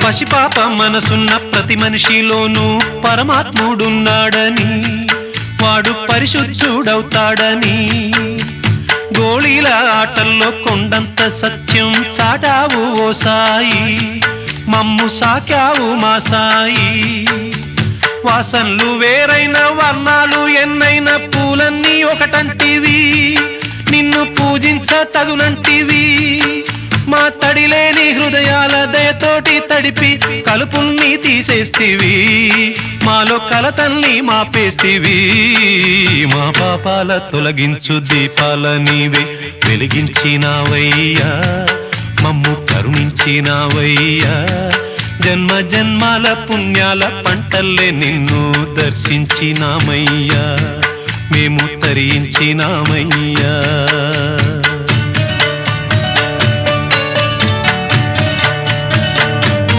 పసిపాప మనసున్న ప్రతి మనిషిలోనూ పరమాత్ముడున్నాడని, వాడు పరిశుద్ధుడవుతాడని, గోళీల ఆటల్లో కొండంత సత్యం చాటావు ఓ సాయి, మమ్ము సాకావు మా సాయి. వాసనలు వేరైన వర్ణాలు ఎన్నైన పూలన్నీ ఒకటంటివి, నిన్ను పూజించ తగునంటివి. మా తడిలేని హృదయాల దయతోటి తడిపి కలుపుల్ని తీసేస్తివి, మాలో కలతల్ని మాపేస్తివి. మా పాపాల తొలగించు దీపాల నీవే వెలిగించినావయ్యా, మమ్ము కరుణించినావయ్యా. జన్మ జన్మాల పుణ్యాల పంటల్లే నిన్ను దర్శించినామయ్యా, మేము తరించినామయ్యా.